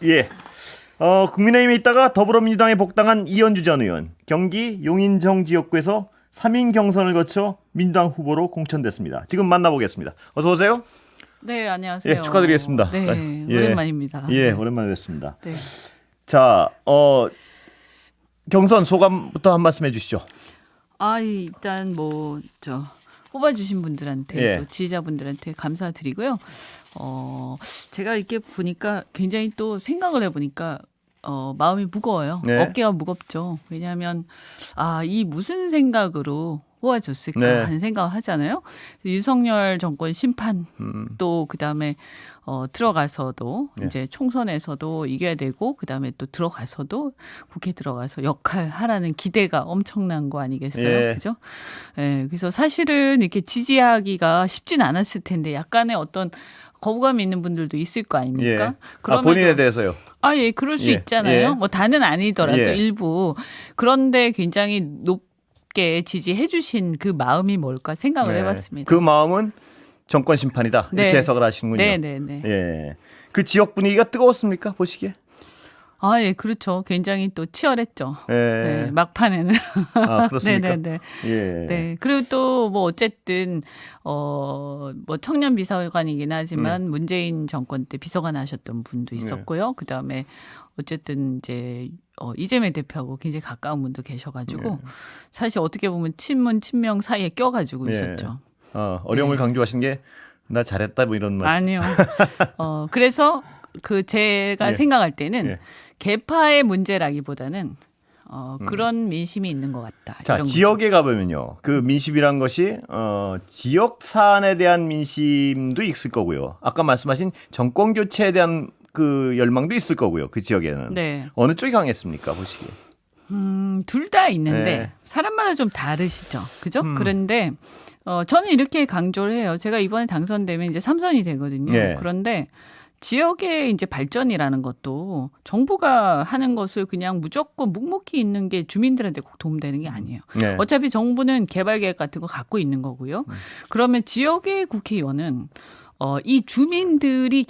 예. 국민의힘에 있다가 더불어민주당에 복당한 이현주 전 의원. 경기 용인정 지역구에서 3인 경선을 거쳐 민주당 후보로 공천됐습니다. 지금 만나보겠습니다. 어서 오세요. 네, 안녕하세요. 예, 축하드리겠습니다. 네, 예. 오랜만입니다. 예, 네. 오랜만에 뵙습니다. 네. 자, 경선 소감부터 한 말씀 해주시죠. 일단 뽑아주신 분들한테 예. 또 지지자분들한테 감사드리고요. 제가 이렇게 보니까 굉장히 또 생각을 해보니까 마음이 무거워요. 네. 어깨가 무겁죠. 왜냐하면 이 무슨 생각으로 뽑아줬을까 네. 하는 생각을 하잖아요. 윤석열 정권 심판 또 그다음에 들어가서도 네. 이제 총선에서도 이겨야 되고 그다음에 또 들어가서도 국회 들어가서 역할 하라는 기대가 엄청난 거 아니겠어요? 예. 그죠? 예. 그래서 사실은 이렇게 지지하기가 쉽진 않았을 텐데 약간의 어떤 거부감이 있는 분들도 있을 거 아닙니까? 예. 본인에 대해서요. 예, 그럴 수 예. 있잖아요. 예. 뭐 다는 아니더라도 예. 일부. 그런데 굉장히 높게 지지해 주신 그 마음이 뭘까 생각을 해봤습니다. 그 마음은 정권 심판이다. 이렇게 네. 해석을 하시는군요. 네네네. 예. 그 지역 분위기가 뜨거웠습니까? 보시기에? 예, 그렇죠. 굉장히 또 치열했죠. 예. 네, 막판에는. 그렇습니까? 네네네. 예. 네. 그리고 또 뭐 어쨌든 청년 비서관이긴 하지만 문재인 정권 때 비서관 하셨던 분도 있었고요. 그다음에 어쨌든 이제 이재명 대표하고 굉장히 가까운 분도 계셔가지고 사실 어떻게 보면 친문 친명 사이에 껴가지고 있었죠. 어려움을 강조하신 게 나 잘했다 뭐 이런 말씀. 아니요. 그래서 제가 예. 생각할 때는 예. 개파의 문제라기보다는 그런 민심이 있는 것 같다. 자, 이런 지역에 가보면요. 그 민심이란 것이 지역 사안에 대한 민심도 있을 거고요. 아까 말씀하신 정권 교체에 대한 그 열망도 있을 거고요. 그 지역에는. 네. 어느 쪽이 강했습니까? 보시기에. 둘 다 있는데 네. 사람마다 좀 다르시죠. 그죠? 그런데 저는 이렇게 강조를 해요. 제가 이번에 당선되면 이제 3선이 되거든요. 네. 그런데 지역의 이제 발전이라는 것도 정부가 하는 것을 그냥 무조건 묵묵히 있는 게 주민들한테 꼭 도움되는 게 아니에요. 네. 어차피 정부는 개발 계획 같은 거 갖고 있는 거고요. 그러면 지역의 국회의원은 이 주민들이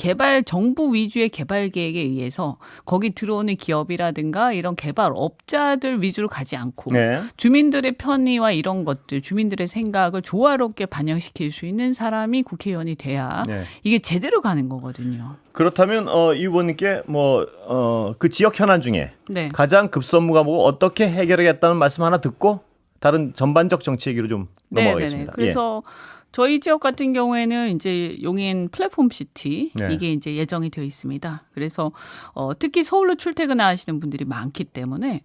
정부 위주의 개발 계획에 의해서 거기 들어오는 기업이라든가 이런 개발업자들 위주로 가지 않고 네. 주민들의 편의와 이런 것들, 주민들의 생각을 조화롭게 반영시킬 수 있는 사람이 국회의원이 돼야 네. 이게 제대로 가는 거거든요. 그렇다면 이 의원님께 그 지역 현안 중에 네. 가장 급선무가 뭐고 어떻게 해결하겠다는 말씀 하나 듣고 다른 전반적 정치 얘기로 좀 넘어가겠습니다. 그래서 저희 지역 같은 경우에는 이제 용인 플랫폼 시티 네. 이게 이제 예정이 되어 있습니다. 그래서 특히 서울로 출퇴근하시는 분들이 많기 때문에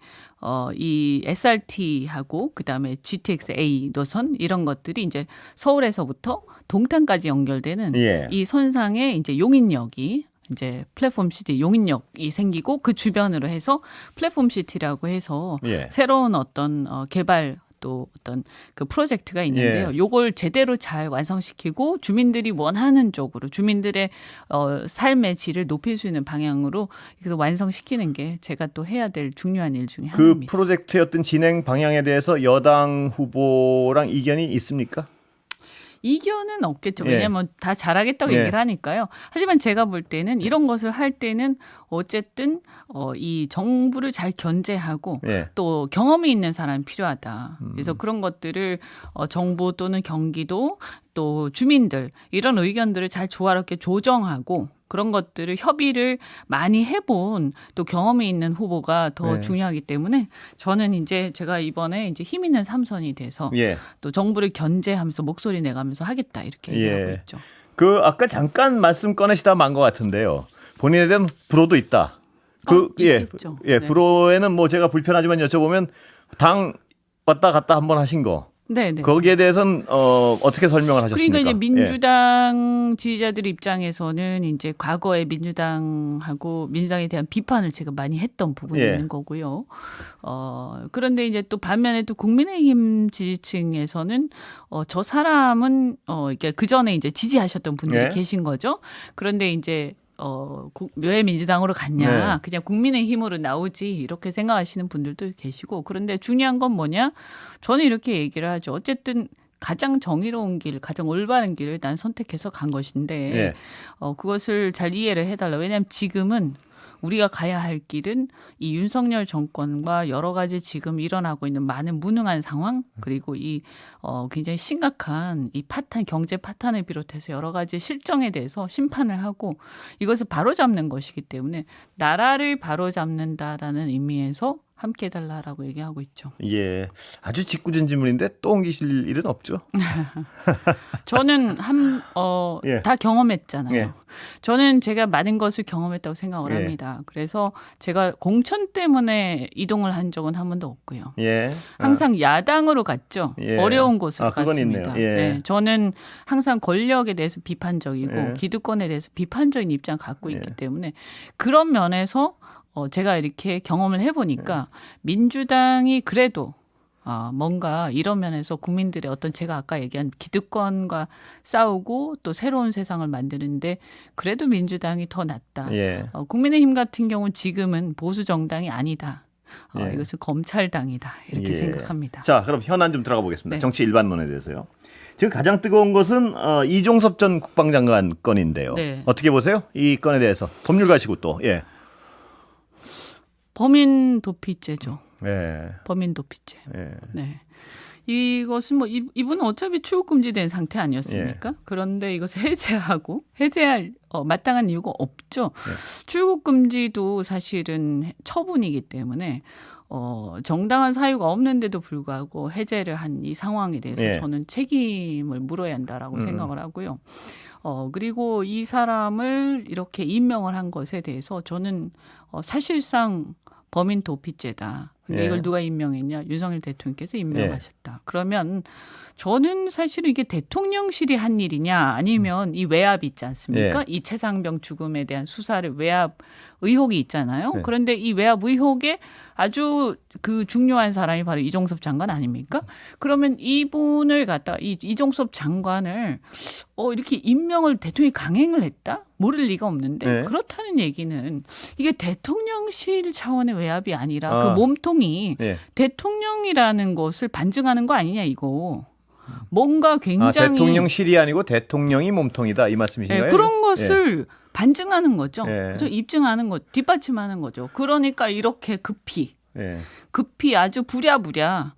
이 SRT하고 그다음에 GTX-A 노선 이런 것들이 이제 서울에서부터 동탄까지 연결되는 예. 이 선상에 이제 용인역이 이제 플랫폼 시티 용인역이 생기고 그 주변으로 해서 플랫폼 시티라고 해서 예. 새로운 어떤 개발 또 어떤 그 프로젝트가 있는데요. 요걸 제대로 잘 완성시키고 주민들이 원하는 쪽으로 주민들의 삶의 질을 높일 수 있는 방향으로 그래서 완성시키는 게 제가 또 해야 될 중요한 일 중에 그 하나입니다. 프로젝트의 어떤 진행 방향에 대해서 여당 후보랑 이견이 있습니까? 이견은 없겠죠. 예. 왜냐하면 다 잘하겠다고 예. 얘기를 하니까요. 하지만 제가 볼 때는 이런 것을 할 때는 어쨌든 이 정부를 잘 견제하고 예. 또 경험이 있는 사람이 필요하다. 그래서 그런 것들을 정부 또는 경기도 또 주민들 이런 의견들을 잘 조화롭게 조정하고 그런 것들을 협의를 많이 해본 또 경험이 있는 후보가 더 네. 중요하기 때문에 저는 이제 제가 이번에 이제 힘 있는 3선이 돼서 예. 또 정부를 견제하면서 목소리 내가면서 하겠다 이렇게 얘기하고 있죠. 그 아까 잠깐 말씀 꺼내시다 만 것 같은데요. 본인에 대한 불호도 있다. 있겠죠. 네. 불호에는 뭐 제가 불편하지만 여쭤보면 당 왔다 갔다 한번 하신 거. 네네. 거기에 대해서는 어떻게 설명을 하셨습니까? 그러니까 이제 민주당 지지자들 입장에서는 이제 과거에 민주당에 대한 비판을 제가 많이 했던 부분이 예. 있는 거고요. 그런데 이제 또 반면에 또 국민의힘 지지층에서는 저 사람은 이게 그 전에 이제 지지하셨던 분들이 예. 계신 거죠. 그런데 이제 왜 민주당으로 갔냐. 네. 그냥 국민의힘으로 나오지 이렇게 생각하시는 분들도 계시고 그런데 중요한 건 뭐냐. 저는 이렇게 얘기를 하죠. 어쨌든 가장 정의로운 길, 가장 올바른 길을 난 선택해서 간 것인데 예. 그것을 잘 이해를 해달라. 왜냐하면 지금은 우리가 가야 할 길은 이 윤석열 정권과 여러 가지 지금 일어나고 있는 많은 무능한 상황 그리고 이 굉장히 심각한 이 파탄 경제 파탄을 비롯해서 여러 가지 실정에 대해서 심판을 하고 이것을 바로잡는 것이기 때문에 나라를 바로잡는다라는 의미에서 함께 해달라라고 얘기하고 있죠. 예, 아주 짓궂은 질문인데 또 옮기실 일은 없죠? 저는 예. 다 경험했잖아요. 예. 저는 제가 많은 것을 경험했다고 생각을 예. 합니다. 그래서 제가 공천 때문에 이동을 한 적은 한 번도 없고요. 예. 항상 야당으로 갔죠. 예. 어려운 곳으로 그건 갔습니다. 있네요. 예. 네, 저는 항상 권력에 대해서 비판적이고 예. 기득권에 대해서 비판적인 입장 갖고 있기 예. 때문에 그런 면에서 제가 이렇게 경험을 해보니까 예. 민주당이 그래도 뭔가 이런 면에서 국민들의 어떤 제가 아까 얘기한 기득권과 싸우고 또 새로운 세상을 만드는데 그래도 민주당이 더 낫다. 예. 국민의힘 같은 경우는 지금은 보수 정당이 아니다. 예. 이것은 검찰당이다. 이렇게 예. 생각합니다. 자, 그럼 현안 좀 들어가 보겠습니다. 네. 정치 일반론에 대해서요. 지금 가장 뜨거운 것은 이종섭 전 국방장관 건인데요. 네. 어떻게 보세요? 이 건에 대해서 법률 가시고 또 예. 범인 도피죄죠. 예. 범인 도피죄. 예. 네. 이것은 뭐 이분은 어차피 출국 금지된 상태 아니었습니까? 예. 그런데 이것을 해제할 마땅한 이유가 없죠. 예. 출국 금지도 사실은 처분이기 때문에 정당한 사유가 없는데도 불구하고 해제를 한 이 상황에 대해서 예. 저는 책임을 물어야 한다라고 생각을 하고요. 그리고 이 사람을 이렇게 임명을 한 것에 대해서 저는 사실상 범인 도피죄다. 근데 예. 이걸 누가 임명했냐? 윤석열 대통령께서 임명하셨다. 그러면 저는 사실 이게 대통령실이 한 일이냐 아니면 이 외압이 있지 않습니까? 예. 이 최상병 죽음에 대한 수사를 외압 의혹이 있잖아요. 네. 그런데 이 외압 의혹에 아주 그 중요한 사람이 바로 이종섭 장관 아닙니까? 그러면 이분을 갖다 이종섭 장관을 이렇게 임명을 대통령이 강행을 했다? 모를 리가 없는데 네. 그렇다는 얘기는 이게 대통령실 차원의 외압이 아니라 그 몸통이 예. 대통령이라는 것을 반증하는 거 아니냐 이거. 뭔가 굉장히 대통령실이 아니고 대통령이 몸통이다 이 말씀이신가요? 네, 그런 것을 반증하는 거죠. 예. 그죠? 입증하는 것, 뒷받침하는 거죠. 그러니까 이렇게 급히 아주 부랴부랴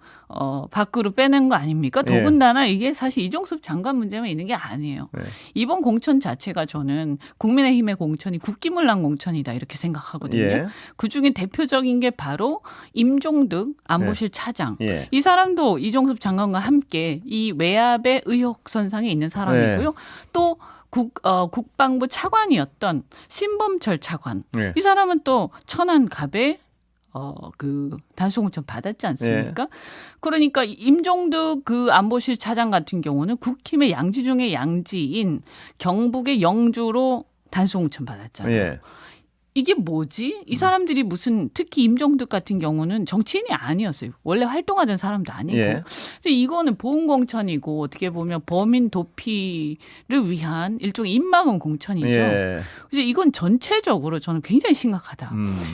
밖으로 빼낸 거 아닙니까? 예. 더군다나 이게 사실 이종섭 장관 문제만 있는 게 아니에요. 예. 이번 공천 자체가 저는 국민의힘의 공천이 국기문란 공천이다 이렇게 생각하거든요. 예. 그중에 대표적인 게 바로 임종득 안보실 차장. 예. 이 사람도 이종섭 장관과 함께 이 외압의 의혹 선상에 있는 사람이고요. 또 국방부 차관이었던 신범철 차관. 예. 이 사람은 또 천안갑에 그 단수공천 받았지 않습니까? 그러니까 임종득 그 안보실 차장 같은 경우는 국힘의 양지 중의 양지인 경북의 영주로 단수공천 받았잖아요. 예. 이게 뭐지? 이 사람들이 무슨 특히 임종득 같은 경우는 정치인이 아니었어요. 원래 활동하던 사람도 아니고. 예. 그래서 이거는 보훈공천이고 어떻게 보면 범인 도피를 위한 일종의 입막음 공천이죠. 예. 그래서 이건 전체적으로 저는 굉장히 심각하다.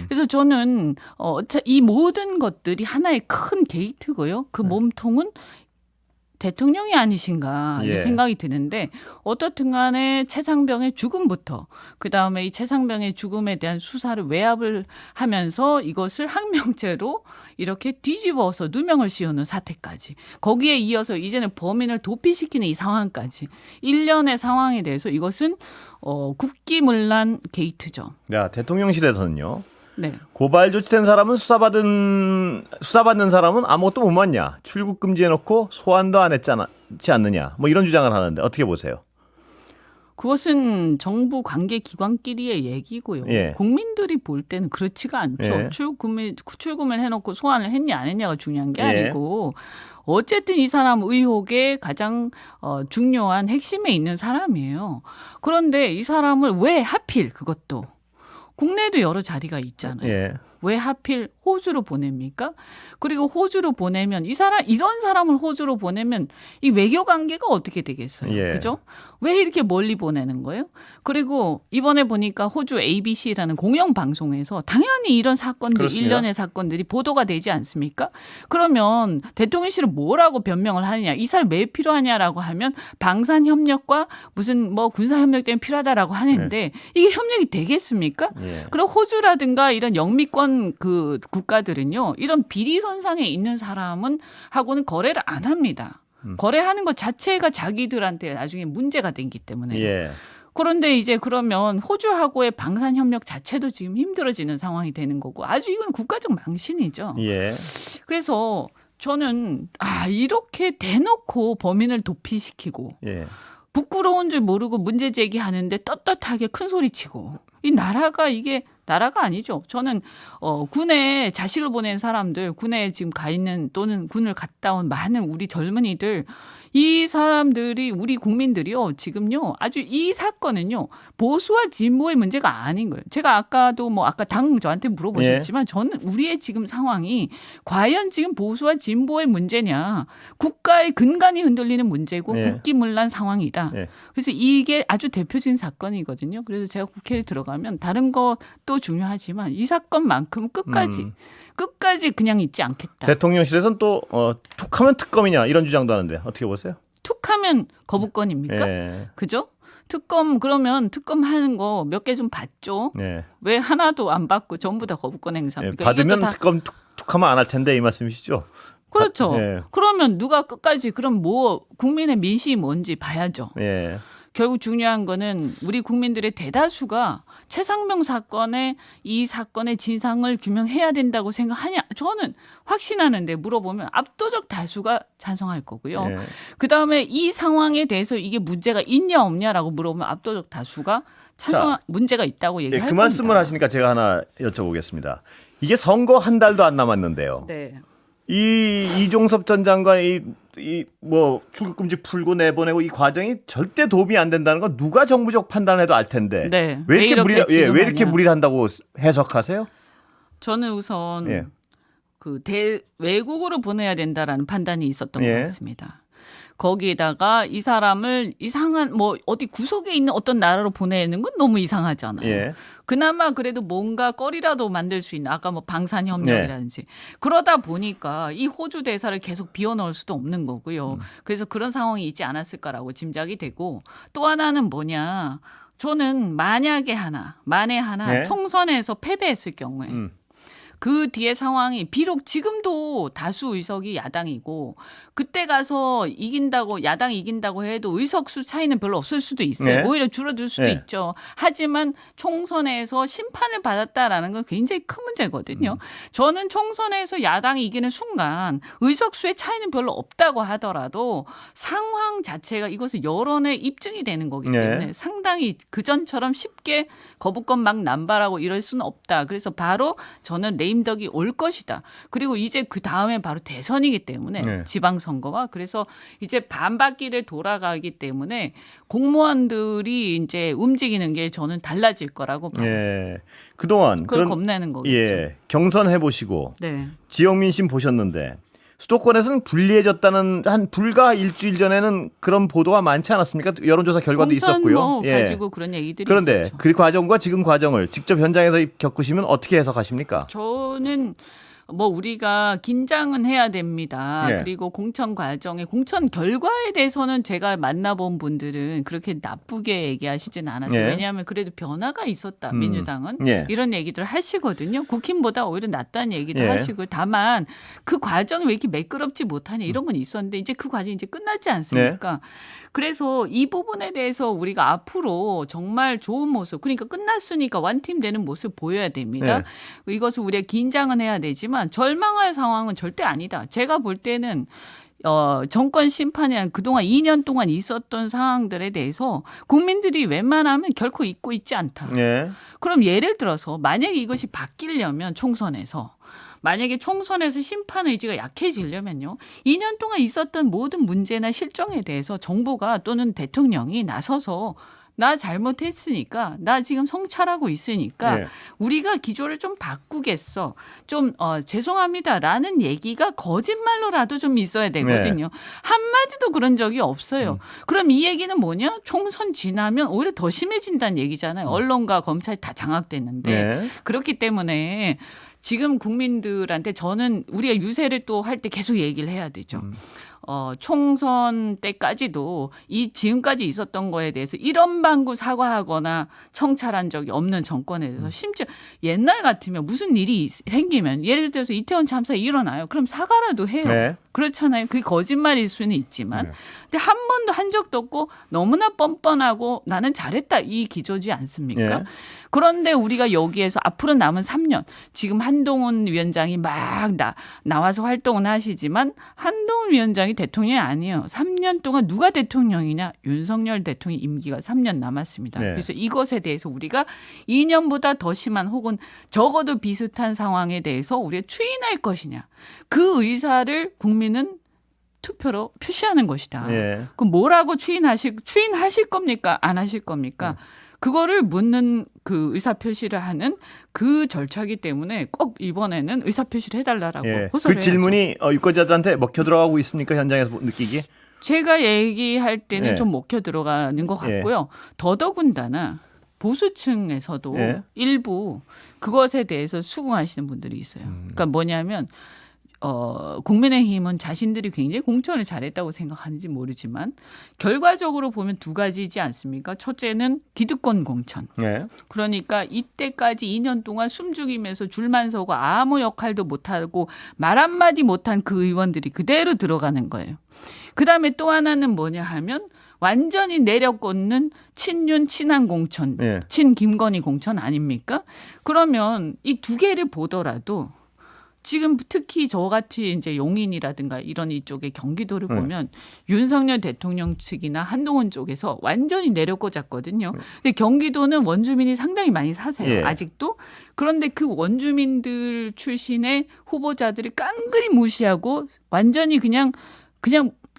그래서 저는 이 모든 것들이 하나의 큰 게이트고요. 그 몸통은 대통령이 아니신가 예. 이 생각이 드는데 어떻든 간에 최상병의 죽음부터 그다음에 이 최상병의 죽음에 대한 수사를 외압을 하면서 이것을 항명죄로 이렇게 뒤집어서 누명을 씌우는 사태까지 거기에 이어서 이제는 범인을 도피시키는 이 상황까지 일련의 상황에 대해서 이것은 국기문란 게이트죠. 야, 대통령실에서는요. 네. 고발 조치된 사람은 수사받는 사람은 아무것도 못 맞냐. 출국 금지해놓고 소환도 안 했지 않느냐. 뭐 이런 주장을 하는데 어떻게 보세요? 그것은 정부 관계 기관끼리의 얘기고요. 예. 국민들이 볼 때는 그렇지가 않죠. 예. 출금을 해놓고 소환을 했냐 안 했냐가 중요한 게 예. 아니고 어쨌든 이 사람 의혹의 가장 중요한 핵심에 있는 사람이에요. 그런데 이 사람을 왜 하필 그것도 국내에도 여러 자리가 있잖아요. 예. 왜 하필 호주로 보냅니까? 그리고 호주로 보내면 이런 사람을 호주로 보내면 이 외교 관계가 어떻게 되겠어요? 예. 그죠? 왜 이렇게 멀리 보내는 거예요? 그리고 이번에 보니까 호주 ABC라는 공영 방송에서 당연히 이런 사건들, 그렇습니다. 일련의 사건들이 보도가 되지 않습니까? 그러면 대통령실은 뭐라고 변명을 하느냐? 이 사람 왜 필요하냐라고 하면 방산 협력과 무슨 뭐 군사 협력 때문에 필요하다라고 하는데 이게 협력이 되겠습니까? 예. 그리고 호주라든가 이런 영미권 그 국가들은요, 이런 비리선상에 있는 사람은 하고는 거래를 안 합니다. 거래하는 것 자체가 자기들한테 나중에 문제가 되기 때문에. 예. 그런데 이제 그러면 호주하고의 방산 협력 자체도 지금 힘들어지는 상황이 되는 거고 아주 이건 국가적 망신이죠. 예. 그래서 저는 이렇게 대놓고 범인을 도피시키고 예. 부끄러운 줄 모르고 문제 제기하는데 떳떳하게 큰 소리 치고 이 나라가 이게 나라가 아니죠. 저는 군에 자식을 보낸 사람들, 군에 지금 가 있는 또는 군을 갔다 온 많은 우리 젊은이들 이 사람들이 우리 국민들이요 지금요 아주 이 사건은요 보수와 진보의 문제가 아닌 거예요. 제가 아까도 아까 당 저한테 물어보셨지만 저는 우리의 지금 상황이 과연 지금 보수와 진보의 문제냐 국가의 근간이 흔들리는 문제고 예. 국기문란 상황이다. 예. 그래서 이게 아주 대표적인 사건이거든요. 그래서 제가 국회에 들어가면 다른 것도 중요하지만 이 사건만큼 끝까지 그냥 있지 않겠다. 대통령실에서는 또 툭하면 특검이냐 이런 주장도 하는데 어떻게 보세요? 툭하면 거부권입니까? 예. 그죠? 그러면 특검 하는 거 몇 개 좀 봤죠? 예. 왜 하나도 안 받고 전부 다 거부권 예. 행사합니까? 받으면 이것도 다 특검 툭하면 안 할 텐데 이 말씀이시죠? 그렇죠. 예. 그러면 누가 끝까지 그럼 국민의 민심이 뭔지 봐야죠. 예. 결국 중요한 거는 우리 국민들의 대다수가 최상병 사건의 이 사건의 진상을 규명해야 된다고 생각하냐? 저는 확신하는데 물어보면 압도적 다수가 찬성할 거고요. 예. 그다음에 이 상황에 대해서 이게 문제가 있냐 없냐라고 물어보면 압도적 다수가 문제가 있다고 예, 얘기할 그 겁니다. 말씀을 하시니까 제가 하나 여쭤보겠습니다. 이게 선거 한 달도 안 남았는데요. 네. 이 이종섭 전 장관이 뭐 출국금지 풀고 내보내고 이 과정이 절대 도움이 안 된다는 건 누가 정부적 판단해도 알 텐데 네. 왜 이렇게 지금 왜 이렇게 하냐. 무리를 한다고 해석하세요? 저는 우선 예. 외국으로 보내야 된다라는 판단이 있었던 예. 것 같습니다. 거기에다가 이 사람을 이상한 어디 구석에 있는 어떤 나라로 보내는 건 너무 이상하잖아요. 예. 그나마 그래도 뭔가 거리라도 만들 수 있는 아까 방산 협력이라든지 그러다 보니까 이 호주 대사를 계속 비워넣을 수도 없는 거고요. 그래서 그런 상황이 있지 않았을까라고 짐작이 되고 또 하나는 뭐냐. 저는 만에 하나 네. 총선에서 패배했을 경우에 그 뒤에 상황이 비록 지금도 다수 의석이 야당이고 그때 가서 야당이 이긴다고 해도 의석수 차이는 별로 없을 수도 있어요. 네. 오히려 줄어들 수도 네. 있죠. 하지만 총선에서 심판을 받았다라는 건 굉장히 큰 문제거든요. 저는 총선에서 야당이 이기는 순간 의석수의 차이는 별로 없다고 하더라도 상황 자체가 이것은 여론의 입증이 되는 거기 때문에 네. 상당히 그전처럼 쉽게 거부권 막 남발하고 이럴 수는 없다. 그래서 바로 저는 레임덕이 올 것이다. 그리고 이제 그 다음에 바로 대선이기 때문에 네. 지방선거와 그래서 이제 반바퀴를 돌아가기 때문에 공무원들이 이제 움직이는 게 저는 달라질 거라고 봐요. 예. 그동안 그걸 겁내는 거겠죠. 예. 경선 해 보시고 네. 지역 민심 보셨는데 수도권에서는 불리해졌다는 한 불과 일주일 전에는 그런 보도가 많지 않았습니까? 여론조사 결과도 있었고요. 가지고 그런 얘기들이 그런데 있었죠. 그 과정과 지금 과정을 직접 현장에서 겪으시면 어떻게 해석하십니까? 저는 우리가 긴장은 해야 됩니다. 예. 그리고 공천 결과에 대해서는 제가 만나본 분들은 그렇게 나쁘게 얘기하시진 않았어요. 예. 왜냐하면 그래도 변화가 있었다. 민주당은 예. 이런 얘기들을 하시거든요. 국힘보다 오히려 낫다는 얘기도 예. 하시고 다만 그 과정이 왜 이렇게 매끄럽지 못하냐 이런 건 있었는데 이제 그 과정이 이제 끝났지 않습니까? 그래서 이 부분에 대해서 우리가 앞으로 정말 좋은 모습, 그러니까 끝났으니까 완팀되는 모습 보여야 됩니다. 이것을 우리가 긴장은 해야 되지만 절망할 상황은 절대 아니다. 제가 볼 때는 정권 심판이 그동안 2년 동안 있었던 상황들에 대해서 국민들이 웬만하면 결코 잊고 있지 않다. 예. 그럼 예를 들어서 만약에 이것이 바뀌려면 만약에 총선에서 심판 의지가 약해지려면요. 2년 동안 있었던 모든 문제나 실정에 대해서 정부가 또는 대통령이 나서서 나 잘못했으니까 나 지금 성찰하고 있으니까 예. 우리가 기조를 좀 바꾸겠어. 좀 죄송합니다라는 얘기가 거짓말로라도 좀 있어야 되거든요. 한마디도 그런 적이 없어요. 그럼 이 얘기는 뭐냐? 총선 지나면 오히려 더 심해진다는 얘기잖아요. 언론과 검찰이 다 장악됐는데 예. 그렇기 때문에 지금 국민들한테 저는 우리가 유세를 또 할 때 계속 얘기를 해야 되죠. 총선 때까지도 이 지금까지 있었던 거에 대해서 이런 방구 사과하거나 청찰한 적이 없는 정권에 대해서 심지어 옛날 같으면 무슨 일이 생기면 예를 들어서 이태원 참사 일어나요. 그럼 사과라도 해요. 네. 그렇잖아요. 그게 거짓말일 수는 있지만 네. 근데 한 번도 한 적도 없고 너무나 뻔뻔하고 나는 잘했다 이 기조지 않습니까? 네. 그런데 우리가 여기에서 앞으로 남은 3년 지금 한동훈 위원장이 막 나와서 활동은 하시지만 한동훈 위원장이 대통령이 아니에요. 3년 동안 누가 대통령이냐? 윤석열 대통령 임기가 3년 남았습니다. 네. 그래서 이것에 대해서 우리가 2년보다 더 심한 혹은 적어도 비슷한 상황에 대해서 우리가 추인할 것이냐. 그 의사를 국민은 투표로 표시하는 것이다. 예. 그럼 뭐라고 추인하실 겁니까? 안 하실 겁니까? 그거를 묻는 그 의사 표시를 하는 그 절차이기 때문에 꼭 이번에는 의사 표시를 해달라라고 예. 호소를 그 해야죠. 질문이 유권자들한테 먹혀 들어가고 있습니까? 현장에서 느끼기? 제가 얘기할 때는 예. 좀 먹혀 들어가는 것 같고요. 더더군다나 보수층에서도 예. 일부 그것에 대해서 수긍하시는 분들이 있어요. 그러니까 뭐냐면 국민의힘은 자신들이 굉장히 공천을 잘했다고 생각하는지 모르지만 결과적으로 보면 두 가지이지 않습니까? 첫째는 기득권 공천. 예. 그러니까 이때까지 2년 동안 숨죽이면서 줄만 서고 아무 역할도 못하고 말 한마디 못한 그 의원들이 그대로 들어가는 거예요. 그다음에 또 하나는 뭐냐 하면 완전히 내려꽂는 친윤 친한 공천, 예. 친 김건희 공천 아닙니까? 그러면 이 두 개를 보더라도 지금 특히 저같이 이제 용인이라든가 이런 이쪽의 경기도를 보면 윤석열 대통령 측이나 한동훈 쪽에서 완전히 내려꽂았거든요. 근데 경기도는 원주민이 상당히 많이 사세요. 예. 아직도. 그런데 그 원주민들 출신의 후보자들이 깡그리 무시하고 완전히 그냥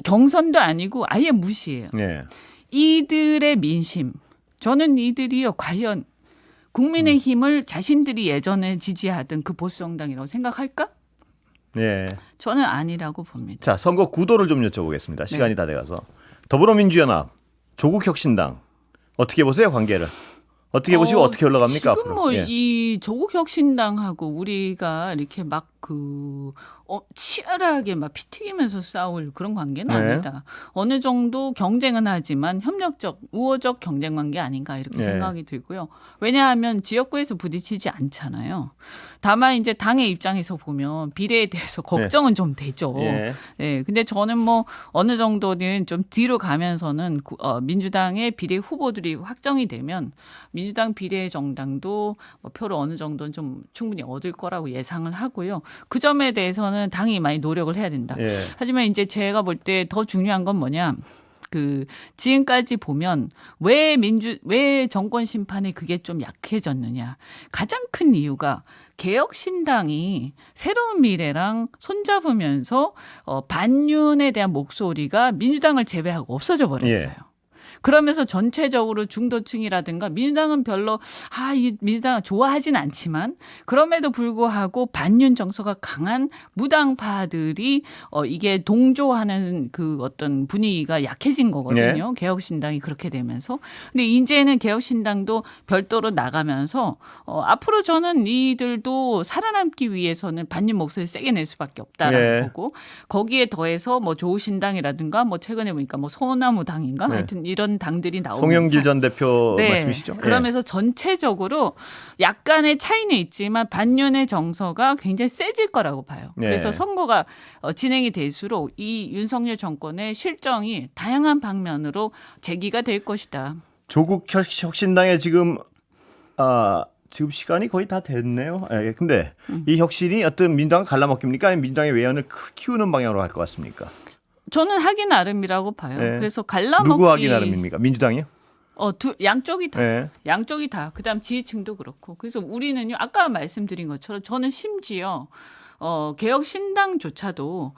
경선도 아니고 아예 무시해요. 예. 이들의 민심. 저는 이들이요 과연 국민의힘을 자신들이 예전에 지지하던 그 보수정당이라고 생각할까? 예. 저는 아니라고 봅니다. 자, 선거 구도를 좀 여쭤보겠습니다. 시간이 다 돼가서. 더불어민주연합, 조국혁신당 어떻게 보세요, 관계를? 어떻게 보시고 어떻게 흘러갑니까? 지금 앞으로? 뭐 예. 이 조국혁신당하고 우리가 이렇게 막 치열하게 막 피 튀기면서 싸울 그런 관계는 네. 아니다. 어느 정도 경쟁은 하지만 협력적, 우호적 경쟁 관계 아닌가 이렇게 네. 생각이 들고요. 왜냐하면 지역구에서 부딪히지 않잖아요. 다만 이제 당의 입장에서 보면 비례에 대해서 걱정은 좀 되죠. 예. 네, 근데 저는 뭐 어느 정도는 좀 뒤로 가면서는 민주당의 비례 후보들이 확정이 되면 민주당 비례 정당도 뭐 표를 어느 정도는 좀 충분히 얻을 거라고 예상을 하고요. 그 점에 대해서는 당이 많이 노력을 해야 된다. 예. 하지만 이제 제가 볼 때 더 중요한 건 뭐냐? 지금까지 보면 왜 정권 심판에 그게 좀 약해졌느냐. 가장 큰 이유가 개혁신당이 새로운 미래랑 손잡으면서 반윤에 대한 목소리가 민주당을 제외하고 없어져 버렸어요. 예. 그러면서 전체적으로 중도층이라든가 민주당은 별로 이 민주당 좋아하진 않지만 그럼에도 불구하고 반윤 정서가 강한 무당파들이 이게 동조하는 그 어떤 분위기가 약해진 거거든요. 네. 개혁신당이 그렇게 되면서. 근데 이제는 개혁신당도 별도로 나가면서 앞으로 저는 이들도 살아남기 위해서는 반윤 목소리를 세게 낼 수밖에 없다라고 네. 보고 거기에 더해서 뭐 조신당이라든가 뭐 최근에 보니까 뭐 소나무당인가 네. 하여튼 이런 당들이 나오면서 송영길 전 대표 네. 말씀이시죠? 그러면서 전체적으로 약간의 차이는 있지만 반윤의 정서가 굉장히 세질 거라고 봐요. 네. 그래서 선거가 진행이 될수록 이 윤석열 정권의 실정이 다양한 방면으로 제기가 될 것이다. 조국혁신당에 지금 시간이 거의 다 됐네요. 예, 근데 이 혁신이 어떤 민주당을 갈라먹힙니까? 아니면 민주당의 외연을 키우는 방향으로 갈 것 같습니까? 저는 하기 나름이라고 봐요. 네. 그래서 갈라먹기 누구 하기 나름입니까? 민주당이요? 양쪽이 다. 예. 양쪽이 다. 그다음 지지층도 그렇고. 그래서 우리는요. 아까 말씀드린 것처럼 저는 심지어 개혁신당조차도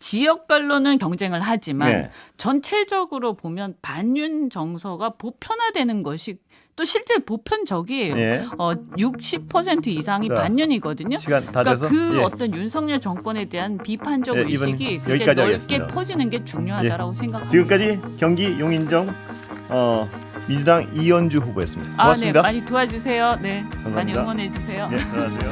지역별로는 경쟁을 하지만 네. 전체적으로 보면 반윤 정서가 보편화되는 것이 또 실제 보편적이에요. 예. 60% 이상이 자, 반윤이거든요. 시간 다 그러니까 돼서 그 예. 어떤 윤석열 정권에 대한 비판적 예, 이번 의식이 굉장히 여기까지 넓게 하겠습니다. 퍼지는 게 중요하다라고 생각합니다. 지금까지 경기 용인정 민주당 이현주 후보였습니다. 아, 네, 고맙습니다. 많이 도와주세요. 네, 많이 감사합니다. 응원해 주세요. 네, 안녕하세요.